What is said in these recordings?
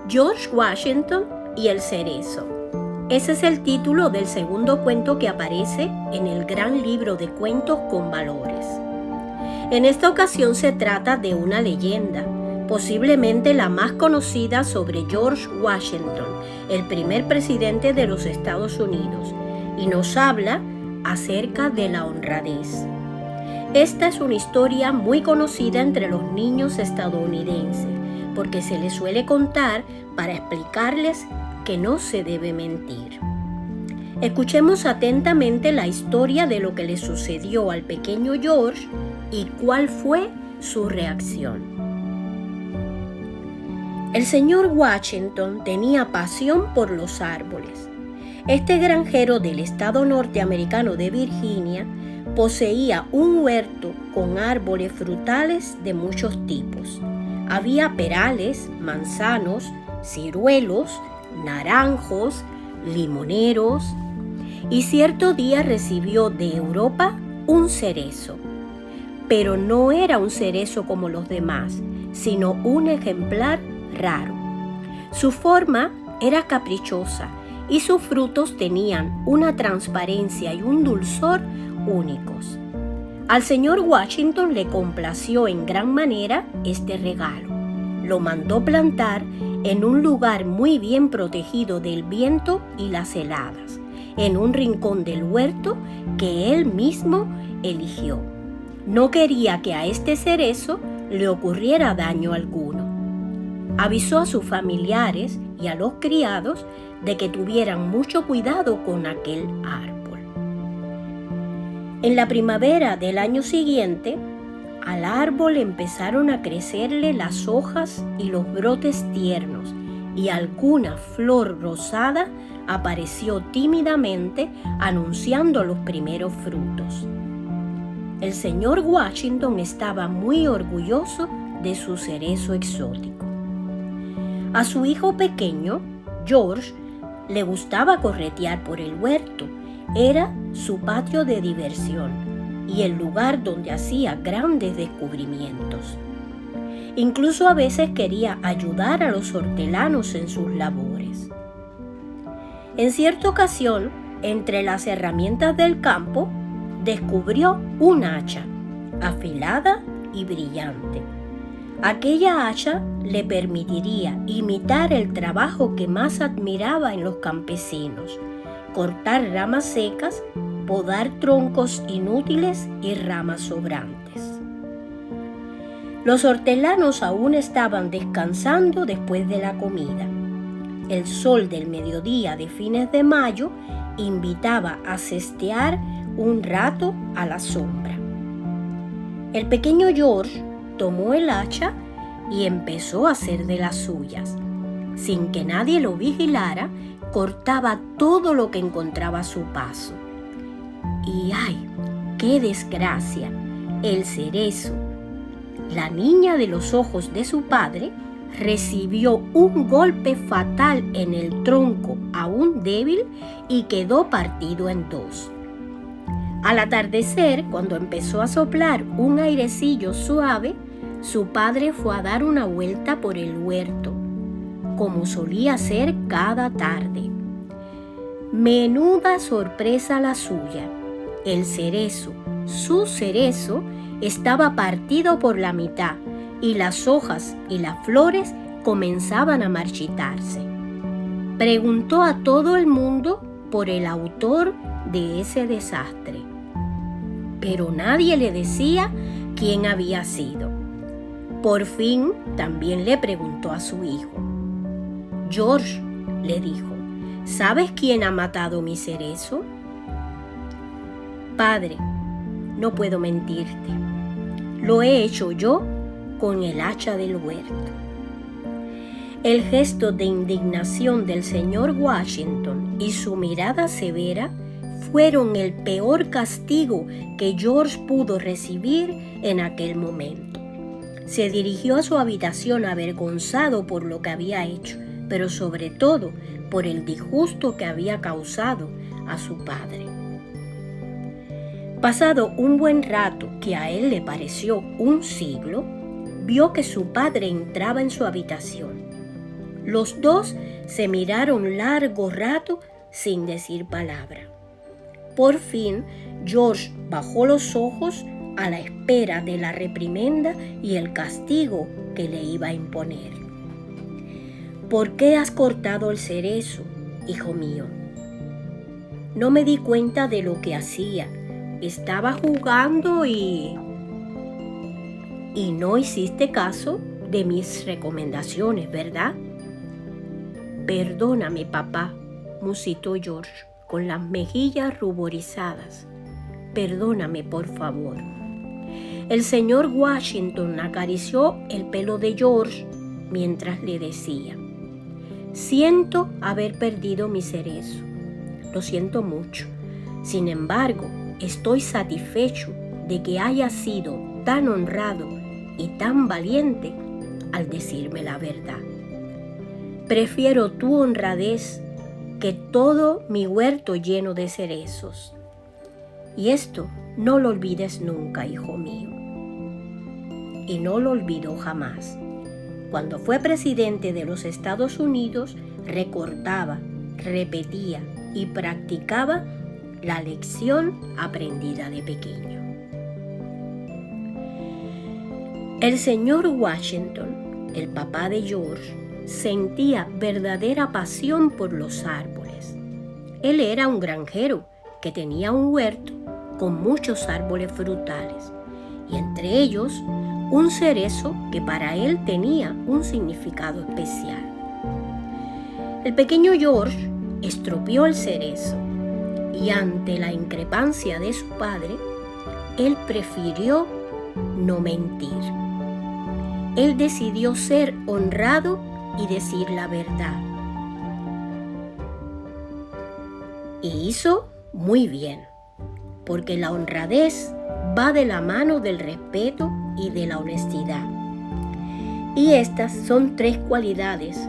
George Washington y el cerezo. Ese es el título del segundo cuento que aparece en el gran libro de cuentos con valores. En esta ocasión se trata de una leyenda, posiblemente la más conocida sobre George Washington, el primer presidente de los Estados Unidos, y nos habla acerca de la honradez. Esta es una historia muy conocida entre los niños estadounidenses, porque se les suele contar para explicarles que no se debe mentir. Escuchemos atentamente la historia de lo que le sucedió al pequeño George y cuál fue su reacción. El señor Washington tenía pasión por los árboles. Este granjero del estado norteamericano de Virginia poseía un huerto con árboles frutales de muchos tipos. Había perales, manzanos, ciruelos, naranjos, limoneros, y cierto día recibió de Europa un cerezo. Pero no era un cerezo como los demás, sino un ejemplar raro. Su forma era caprichosa y sus frutos tenían una transparencia y un dulzor únicos. Al señor Washington le complació en gran manera este regalo. Lo mandó plantar en un lugar muy bien protegido del viento y las heladas, en un rincón del huerto que él mismo eligió. No quería que a este cerezo le ocurriera daño alguno. Avisó a sus familiares y a los criados de que tuvieran mucho cuidado con aquel árbol. En la primavera del año siguiente, al árbol empezaron a crecerle las hojas y los brotes tiernos, y alguna flor rosada apareció tímidamente anunciando los primeros frutos. El señor Washington estaba muy orgulloso de su cerezo exótico. A su hijo pequeño, George, le gustaba corretear por el huerto. Era su patio de diversión y el lugar donde hacía grandes descubrimientos. Incluso a veces quería ayudar a los hortelanos en sus labores. En cierta ocasión, entre las herramientas del campo, descubrió un hacha, afilada y brillante. Aquella hacha le permitiría imitar el trabajo que más admiraba en los campesinos: cortar ramas secas, podar troncos inútiles y ramas sobrantes. Los hortelanos aún estaban descansando después de la comida. El sol del mediodía de fines de mayo invitaba a cestear un rato a la sombra. El pequeño George tomó el hacha y empezó a hacer de las suyas. Sin que nadie lo vigilara, cortaba todo lo que encontraba a su paso. Y ¡ay, qué desgracia! El cerezo, la niña de los ojos de su padre, recibió un golpe fatal en el tronco aún débil y quedó partido en dos. Al atardecer, cuando empezó a soplar un airecillo suave, su padre fue a dar una vuelta por el huerto, como solía hacer cada tarde. Menuda sorpresa la suya. El cerezo, su cerezo, estaba partido por la mitad y las hojas y las flores comenzaban a marchitarse. Preguntó a todo el mundo por el autor de ese desastre, pero nadie le decía quién había sido. Por fin también le preguntó a su hijo. George, le dijo, ¿sabes quién ha matado mi cerezo? Padre, no puedo mentirte. Lo he hecho yo con el hacha del huerto. El gesto de indignación del señor Washington y su mirada severa fueron el peor castigo que George pudo recibir en aquel momento. Se dirigió a su habitación avergonzado por lo que había hecho, pero sobre todo por el disgusto que había causado a su padre. Pasado un buen rato, que a él le pareció un siglo, vio que su padre entraba en su habitación. Los dos se miraron largo rato sin decir palabra. Por fin, George bajó los ojos a la espera de la reprimenda y el castigo que le iba a imponer. ¿Por qué has cortado el cerezo, hijo mío? No me di cuenta de lo que hacía. Estaba jugando y no hiciste caso de mis recomendaciones, ¿verdad? Perdóname, papá, musitó George con las mejillas ruborizadas. Perdóname, por favor. El señor Washington acarició el pelo de George mientras le decía: siento haber perdido mi cerezo. Lo siento mucho. Sin embargo, estoy satisfecho de que haya sido tan honrado y tan valiente al decirme la verdad. Prefiero tu honradez que todo mi huerto lleno de cerezos. Y esto no lo olvides nunca, hijo mío. Y no lo olvidó jamás. Cuando fue presidente de los Estados Unidos, recordaba, repetía y practicaba la lección aprendida de pequeño. El señor Washington, el papá de George, sentía verdadera pasión por los árboles. Él era un granjero que tenía un huerto con muchos árboles frutales, y entre ellos un cerezo que para él tenía un significado especial. El pequeño George estropeó el cerezo y ante la increpancia de su padre, él prefirió no mentir. Él decidió ser honrado y decir la verdad. Y hizo muy bien, porque la honradez va de la mano del respeto y de la honestidad. Y estas son tres cualidades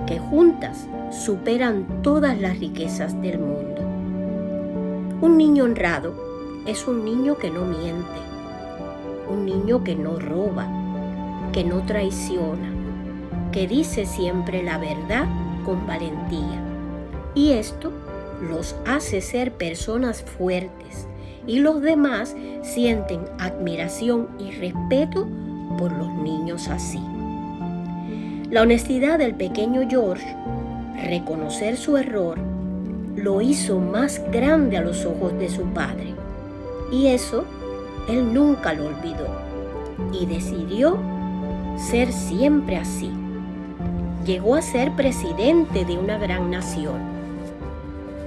que juntas superan todas las riquezas del mundo. Un niño honrado es un niño que no miente, un niño que no roba, que no traiciona, que dice siempre la verdad con valentía. Y esto los hace ser personas fuertes, y los demás sienten admiración y respeto por los niños así. La honestidad del pequeño George, reconocer su error, lo hizo más grande a los ojos de su padre, y eso él nunca lo olvidó, y decidió ser siempre así. Llegó a ser presidente de una gran nación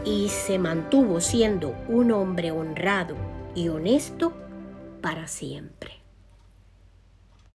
y se mantuvo siendo un hombre honrado y honesto para siempre.